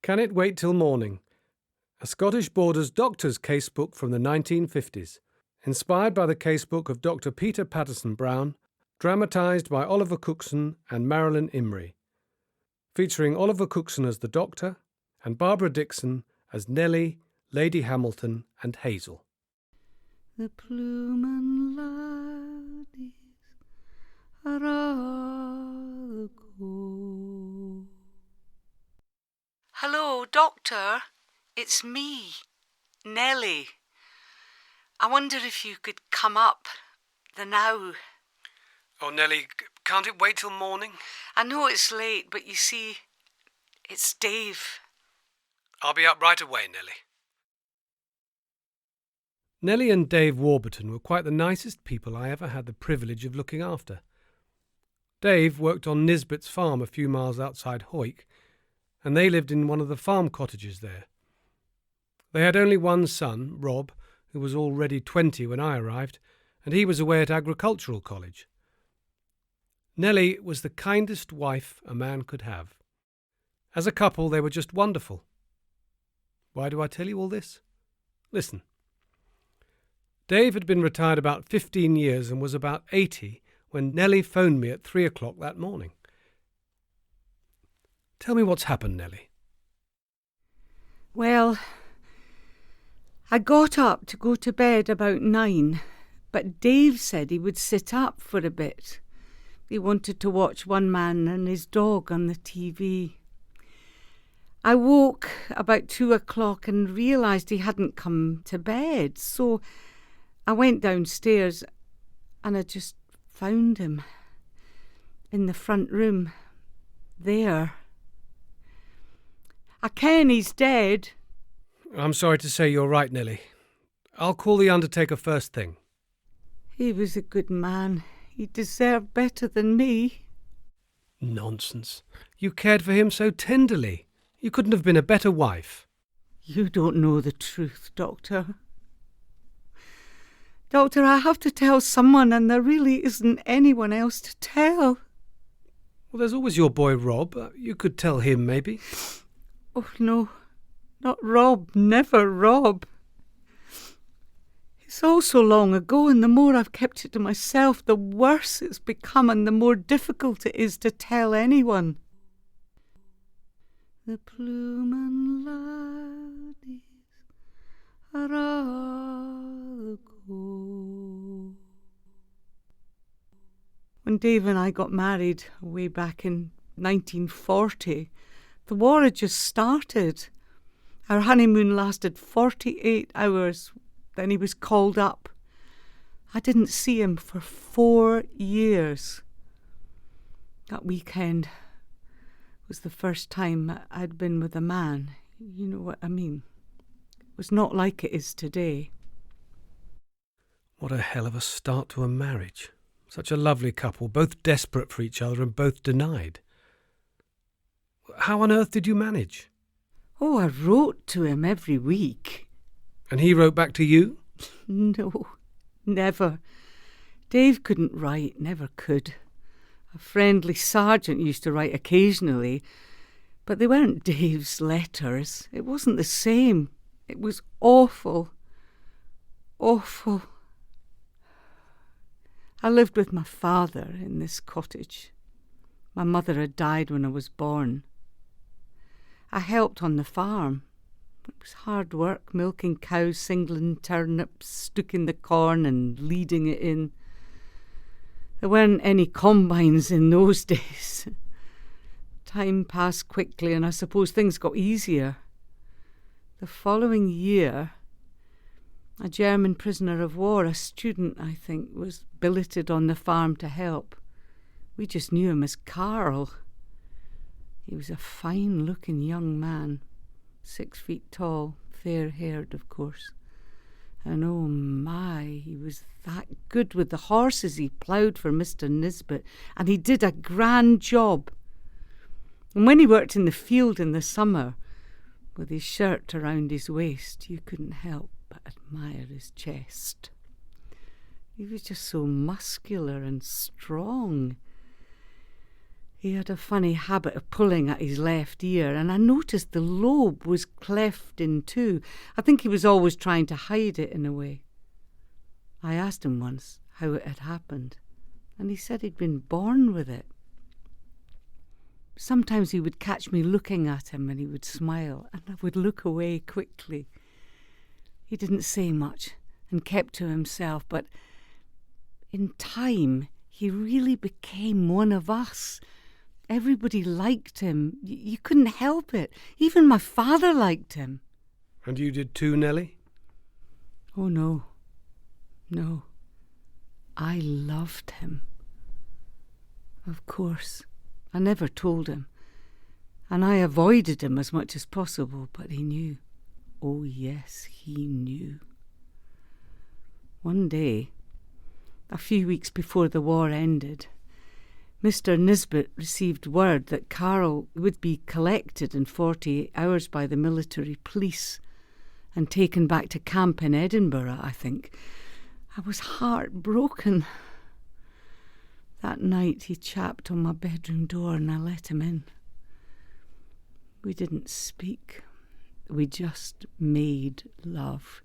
Can It Wait Till Morning? A Scottish Borders doctor's casebook from the 1950s, inspired by the casebook of Dr. Peter Paterson-Brown, dramatised by Oliver Cookson and Marilyn Imrie, featuring Oliver Cookson as the Doctor and Barbara Dickson as Nellie, Lady Hamilton and Hazel. The Plumen laddies are all go. Hello, Doctor. It's me, Nellie. I wonder if you could come up the now. Oh, Nellie, can't it wait till morning? I know it's late, but you see, it's Dave. I'll be up right away, Nellie. Nellie and Dave Warburton were quite the nicest people I ever had the privilege of looking after. Dave worked on Nisbet's farm a few miles outside Hoyk, and they lived in one of the farm cottages there. They had only one son, Rob, who was already 20 when I arrived, and he was away at agricultural college. Nellie was the kindest wife a man could have. As a couple, they were just wonderful. Why do I tell you all this? Listen. Dave had been retired about 15 years and was about 80 when Nellie phoned me at 3 o'clock that morning. Tell me what's happened, Nellie. Well, I got up to go to bed about 9, but Dave said he would sit up for a bit. He wanted to watch one man and his dog on the TV. I woke about 2 o'clock and realised he hadn't come to bed, so I went downstairs and I just found him in the front room, there. I ken he's dead. I'm sorry to say you're right, Nellie. I'll call the undertaker first thing. He was a good man. He deserved better than me. Nonsense. You cared for him so tenderly. You couldn't have been a better wife. You don't know the truth, Doctor. Doctor, I have to tell someone, and there really isn't anyone else to tell. Well, there's always your boy Rob. You could tell him, maybe. Oh, no. Not Rob. Never Rob. It's all so long ago, and the more I've kept it to myself, the worse it's become and the more difficult it is to tell anyone. The Plumen laddies are all go. When Dave and I got married way back in 1940, the war had just started. Our honeymoon lasted 48 hours. Then he was called up. I didn't see him for 4 years. That weekend was the first time I'd been with a man. You know what I mean? It was not like it is today. What a hell of a start to a marriage. Such a lovely couple, both desperate for each other and both denied. How on earth did you manage? Oh, I wrote to him every week. And he wrote back to you? No, never. Dave couldn't write, never could. A friendly sergeant used to write occasionally, but they weren't Dave's letters. It wasn't the same. It was awful. Awful. I lived with my father in this cottage. My mother had died when I was born. I helped on the farm. It was hard work, milking cows, singling turnips, stooking the corn and leading it in. There weren't any combines in those days. Time passed quickly and I suppose things got easier. The following year, a German prisoner of war, a student I think, was billeted on the farm to help. We just knew him as Carl. He was a fine-looking young man, 6 feet tall, fair-haired, of course. And oh my, he was that good with the horses. He ploughed for Mr. Nisbet, and he did a grand job. And when he worked in the field in the summer, with his shirt around his waist, you couldn't help but admire his chest. He was just so muscular and strong. He had a funny habit of pulling at his left ear, and I noticed the lobe was cleft in two. I think he was always trying to hide it in a way. I asked him once how it had happened, and he said he'd been born with it. Sometimes he would catch me looking at him and he would smile, and I would look away quickly. He didn't say much and kept to himself, but in time he really became one of us. Everybody liked him. You couldn't help it. Even my father liked him. And you did too, Nellie? Oh, no. No. I loved him. Of course. I never told him. And I avoided him as much as possible, but he knew. Oh, yes, he knew. One day, a few weeks before the war ended, Mr. Nisbet received word that Carol would be collected in 48 hours by the military police and taken back to camp in Edinburgh, I think. I was heartbroken. That night he tapped on my bedroom door and I let him in. We didn't speak. We just made love.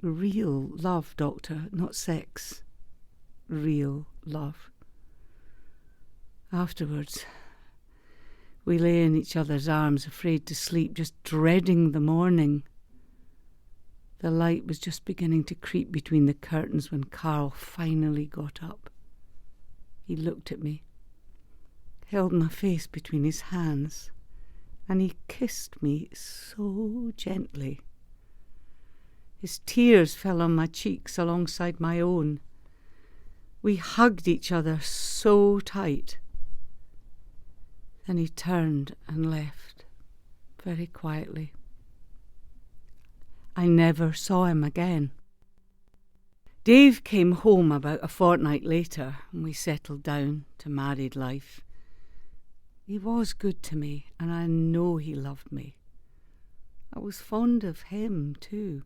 Real love, Doctor, not sex. Real love. Afterwards, we lay in each other's arms, afraid to sleep, just dreading the morning. The light was just beginning to creep between the curtains when Carl finally got up. He looked at me, held my face between his hands, and he kissed me so gently. His tears fell on my cheeks alongside my own. We hugged each other so tight. Then he turned and left, very quietly. I never saw him again. Dave came home about a fortnight later, and we settled down to married life. He was good to me, and I know he loved me. I was fond of him, too.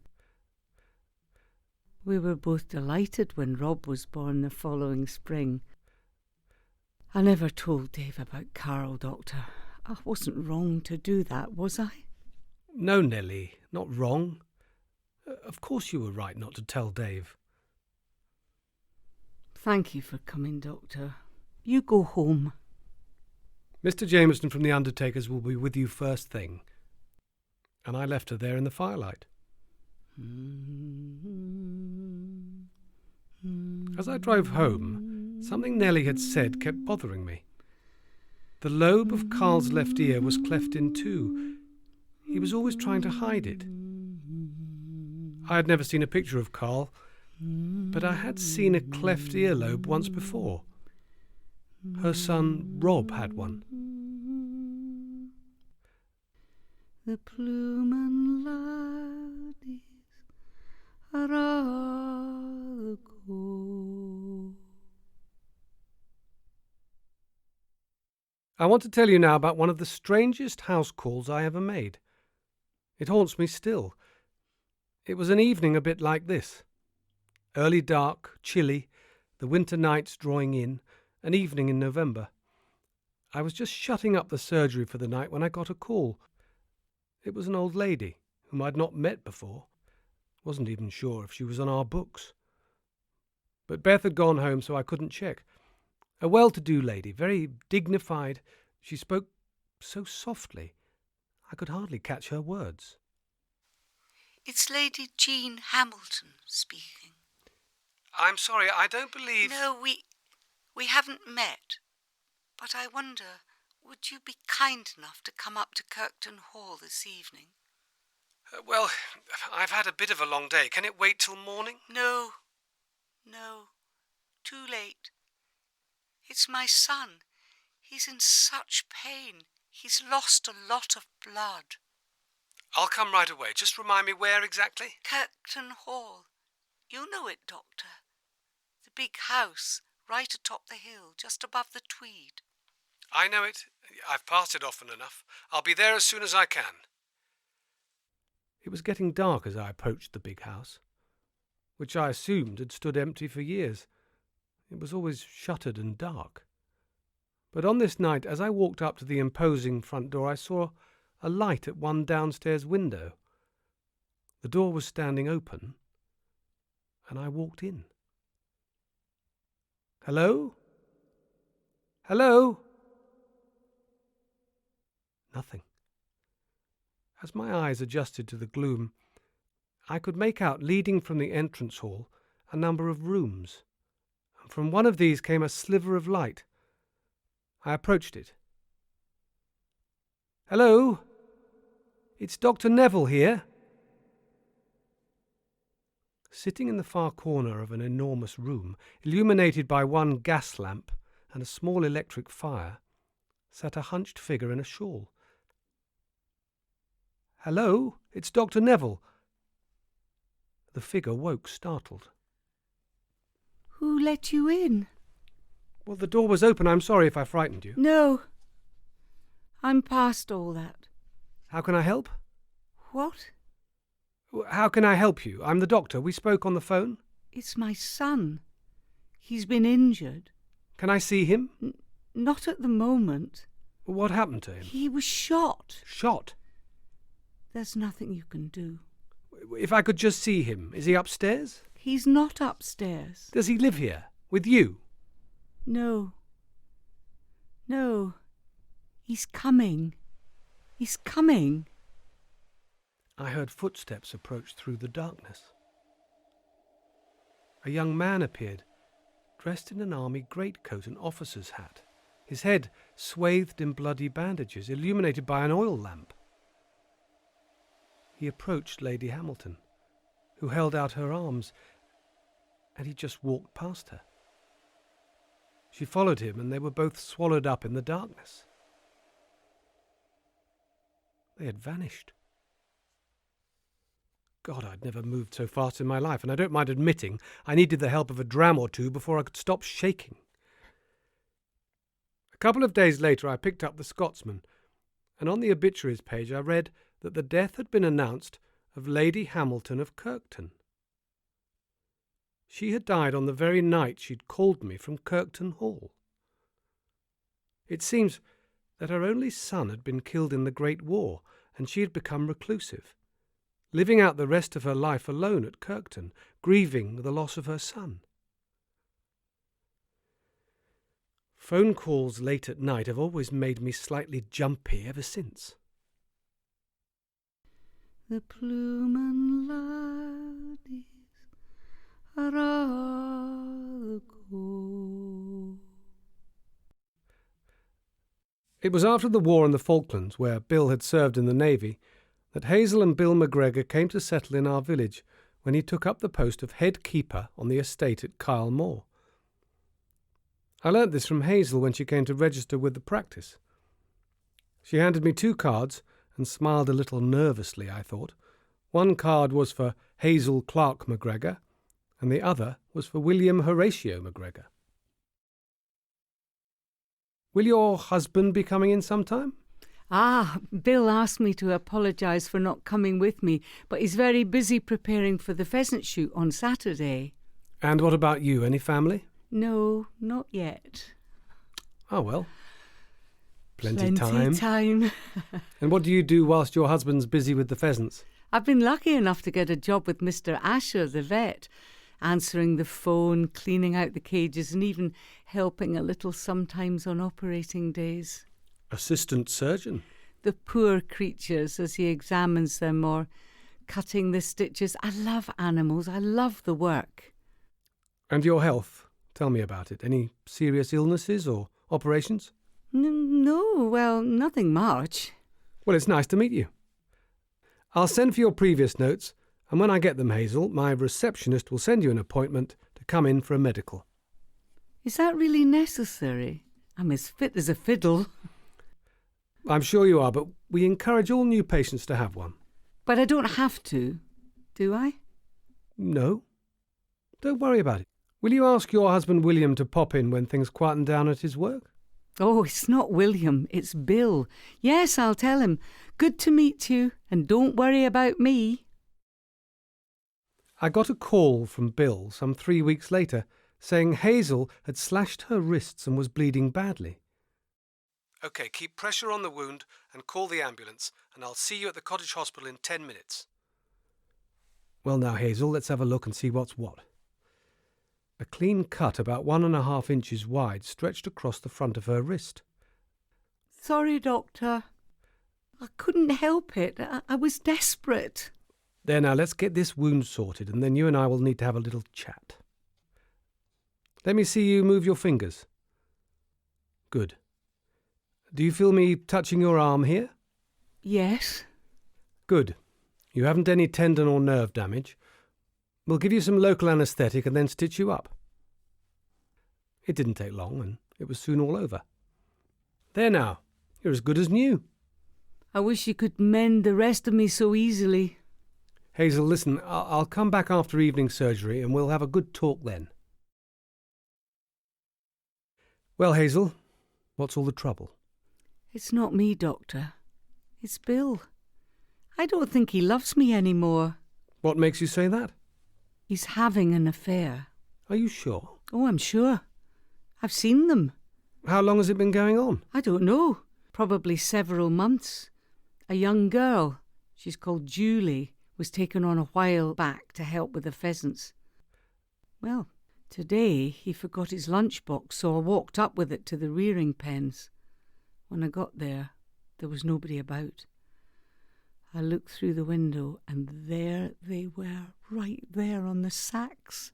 We were both delighted when Rob was born the following spring. I never told Dave about Carol, Doctor. I wasn't wrong to do that, was I? No, Nellie, not wrong. Of course you were right not to tell Dave. Thank you for coming, Doctor. You go home. Mr. Jameson from the undertakers will be with you first thing. And I left her there in the firelight. As I drove home, something Nellie had said kept bothering me. The lobe of Carl's left ear was cleft in two. He was always trying to hide it. I had never seen a picture of Carl, but I had seen a cleft earlobe once before. Her son Rob had one. The plumen laddies are all cold. I want to tell you now about one of the strangest house calls I ever made. It haunts me still. It was an evening a bit like this. Early dark, chilly, the winter nights drawing in, an evening in November. I was just shutting up the surgery for the night when I got a call. It was an old lady whom I'd not met before. Wasn't even sure if she was on our books. But Beth had gone home, so I couldn't check. A well-to-do lady, very dignified. She spoke so softly, I could hardly catch her words. It's Lady Jean Hamilton speaking. I'm sorry, I don't believe... No, we haven't met. But I wonder, would you be kind enough to come up to Kirkton Hall this evening? Well, I've had a bit of a long day. Can it wait till morning? No. Too late. It's my son. He's in such pain. He's lost a lot of blood. I'll come right away. Just remind me where exactly? Kirkton Hall. You know it, Doctor. The big house right atop the hill, just above the Tweed. I know it. I've passed it often enough. I'll be there as soon as I can. It was getting dark as I approached the big house, which I assumed had stood empty for years. It was always shuttered and dark. But on this night, as I walked up to the imposing front door, I saw a light at one downstairs window. The door was standing open, and I walked in. Hello? Hello? Nothing. As my eyes adjusted to the gloom, I could make out, leading from the entrance hall, a number of rooms, and from one of these came a sliver of light. I approached it. Hello? It's Dr. Neville here. Sitting in the far corner of an enormous room, illuminated by one gas lamp and a small electric fire, sat a hunched figure in a shawl. Hello? It's Dr. Neville. The figure woke, startled. Who let you in? Well, the door was open. I'm sorry if I frightened you. No. I'm past all that. How can I help? What? How can I help you? I'm the doctor. We spoke on the phone. It's my son. He's been injured. Can I see him? Not at the moment. What happened to him? He was shot. Shot? There's nothing you can do. If I could just see him. Is he upstairs? He's not upstairs. Does he live here? With you? No. No. He's coming. He's coming. I heard footsteps approach through the darkness. A young man appeared, dressed in an army greatcoat and officer's hat, his head swathed in bloody bandages, illuminated by an oil lamp. He approached Lady Hamilton, who held out her arms, and he just walked past her. She followed him, and they were both swallowed up in the darkness. They had vanished. God, I'd never moved so fast in my life, and I don't mind admitting I needed the help of a dram or two before I could stop shaking. A couple of days later I picked up the Scotsman, and on the obituaries page I read that the death had been announced of Lady Hamilton of Kirkton. She had died on the very night she'd called me from Kirkton Hall. It seems that her only son had been killed in the Great War, and she had become reclusive, living out the rest of her life alone at Kirkton, grieving the loss of her son. Phone calls late at night have always made me slightly jumpy ever since. The plumen laddies are all cold. It was after the war in the Falklands, where Bill had served in the Navy, that Hazel and Bill McGregor came to settle in our village when he took up the post of head keeper on the estate at Kyle Moor. I learnt this from Hazel when she came to register with the practice. She handed me 2 cards and smiled a little nervously, I thought. One card was for Hazel Clark McGregor, and the other was for William Horatio McGregor. Will your husband be coming in sometime? Bill asked me to apologise for not coming with me, but he's very busy preparing for the pheasant shoot on Saturday. And what about you? Any family? No, not yet. Oh, well. Plenty time. time. And what do you do whilst your husband's busy with the pheasants? I've been lucky enough to get a job with Mr. Asher, the vet, answering the phone, cleaning out the cages, and even helping a little sometimes on operating days. Assistant surgeon? The poor creatures as he examines them or cutting the stitches. I love animals. I love the work. And your health? Tell me about it. Any serious illnesses or operations? No, well, nothing much. Well, it's nice to meet you. I'll send for your previous notes, and when I get them, Hazel, my receptionist will send you an appointment to come in for a medical. Is that really necessary? I'm as fit as a fiddle. I'm sure you are, but we encourage all new patients to have one. But I don't have to, do I? No. Don't worry about it. Will you ask your husband William to pop in when things quieten down at his work? Oh, it's not William, it's Bill. Yes, I'll tell him. Good to meet you, and don't worry about me. I got a call from Bill some 3 weeks later saying Hazel had slashed her wrists and was bleeding badly. OK, keep pressure on the wound and call the ambulance, and I'll see you at the cottage hospital in 10 minutes. Well now, Hazel, let's have a look and see what's what. A clean cut about 1.5 inches wide stretched across the front of her wrist. Sorry, Doctor. I couldn't help it. I was desperate. There now, let's get this wound sorted, and then you and I will need to have a little chat. Let me see you move your fingers. Good. Do you feel me touching your arm here? Yes. Good. You haven't any tendon or nerve damage. We'll give you some local anaesthetic and then stitch you up. It didn't take long, and it was soon all over. There now, you're as good as new. I wish you could mend the rest of me so easily. Hazel, listen, I'll come back after evening surgery and we'll have a good talk then. Well, Hazel, what's all the trouble? It's not me, Doctor. It's Bill. I don't think he loves me anymore. What makes you say that? He's having an affair. Are you sure? Oh, I'm sure. I've seen them. How long has it been going on? I don't know. Probably several months. A young girl, she's called Julie, was taken on a while back to help with the pheasants. Well, today he forgot his lunchbox, so I walked up with it to the rearing pens. When I got there, there was nobody about. I looked through the window, and there they were, right there on the sacks.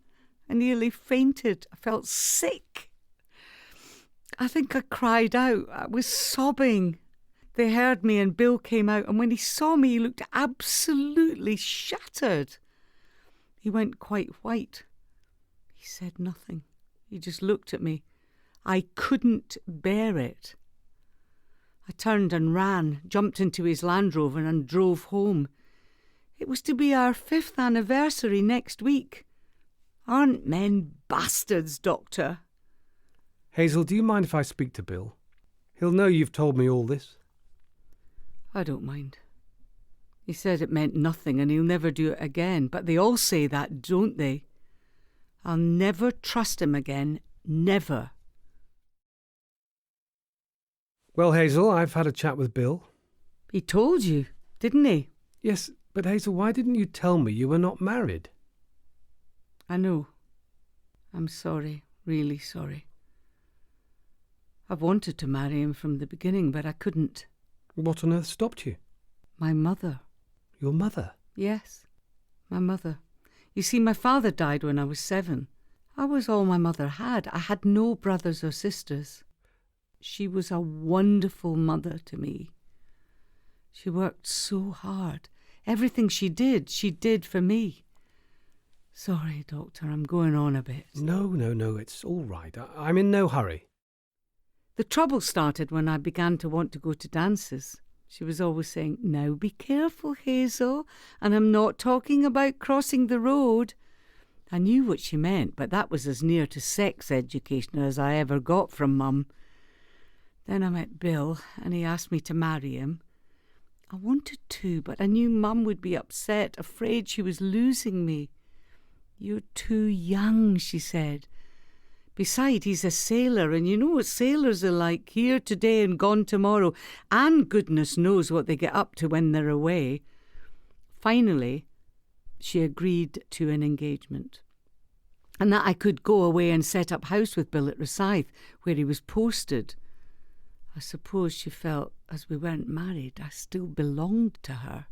I nearly fainted. I felt sick. I think I cried out. I was sobbing. They heard me and Bill came out, and when he saw me, he looked absolutely shattered. He went quite white. He said nothing. He just looked at me. I couldn't bear it. I turned and ran, jumped into his Land Rover and drove home. It was to be our 5th anniversary next week. Aren't men bastards, Doctor? Hazel, do you mind if I speak to Bill? He'll know you've told me all this. I don't mind. He said it meant nothing and he'll never do it again, but they all say that, don't they? I'll never trust him again, never. Well, Hazel, I've had a chat with Bill. He told you, didn't he? Yes, but Hazel, why didn't you tell me you were not married? I know. I'm sorry, really sorry. I've wanted to marry him from the beginning, but I couldn't. What on earth stopped you? My mother. Your mother? Yes, my mother. You see, my father died when I was 7. I was all my mother had. I had no brothers or sisters. She was a wonderful mother to me. She worked so hard. Everything she did for me. Sorry, Doctor, I'm going on a bit. No, it's all right. I'm in no hurry. The trouble started when I began to want to go to dances. She was always saying, "Now be careful, Hazel, and I'm not talking about crossing the road." I knew what she meant, but that was as near to sex education as I ever got from Mum. Then I met Bill, and he asked me to marry him. I wanted to, but I knew Mum would be upset, afraid she was losing me. "You're too young," she said. "Besides, he's a sailor, and you know what sailors are like, here today and gone tomorrow, and goodness knows what they get up to when they're away." Finally, she agreed to an engagement, and that I could go away and set up house with Bill at Rosyth, where he was posted. I suppose she felt, as we weren't married, I still belonged to her.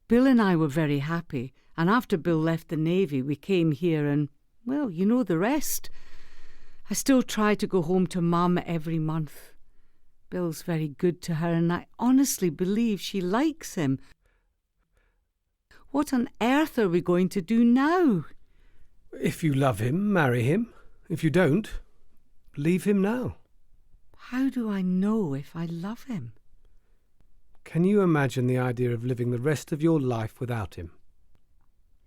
Bill and I were very happy, and after Bill left the Navy, we came here and, well, you know the rest. I still try to go home to Mum every month. Bill's very good to her, and I honestly believe she likes him. What on earth are we going to do now? If you love him, marry him. If you don't, leave him now. How do I know if I love him? Can you imagine the idea of living the rest of your life without him?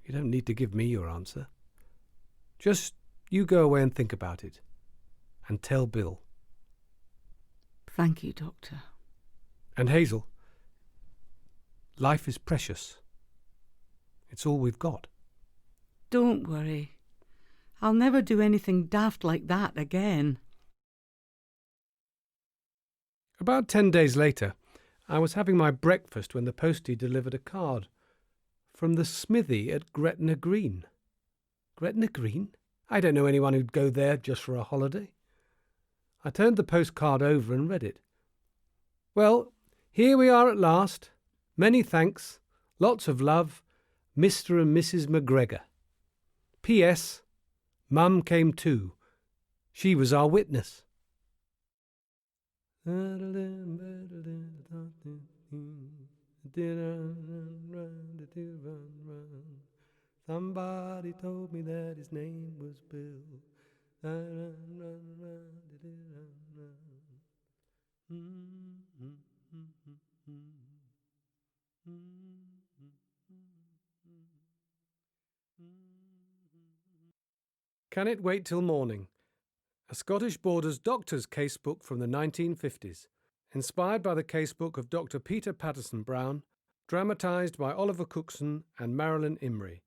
You don't need to give me your answer. Just you go away and think about it. And tell Bill. Thank you, Doctor. And Hazel, life is precious. It's all we've got. Don't worry. I'll never do anything daft like that again. About 10 days later, I was having my breakfast when the postie delivered a card from the smithy at Gretna Green. Gretna Green? I don't know anyone who'd go there just for a holiday. I turned the postcard over and read it. Well, here we are at last. Many thanks. Lots of love. Mr. and Mrs. McGregor. P.S. Mum came too. She was our witness. Somebody told me that his name was Bill. Can It Wait Till Morning? A Scottish Borders doctor's casebook from the 1950s, inspired by the casebook of Dr. Peter Paterson-Brown, dramatised by Oliver Cookson and Marilyn Imrie,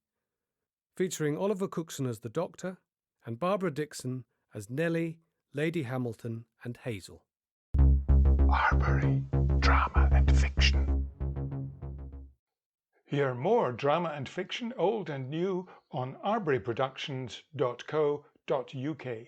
featuring Oliver Cookson as the Doctor and Barbara Dickson as Nellie, Lady Hamilton and Hazel. Arbury, drama and fiction. Hear more drama and fiction, old and new, on arburyproductions.co.uk.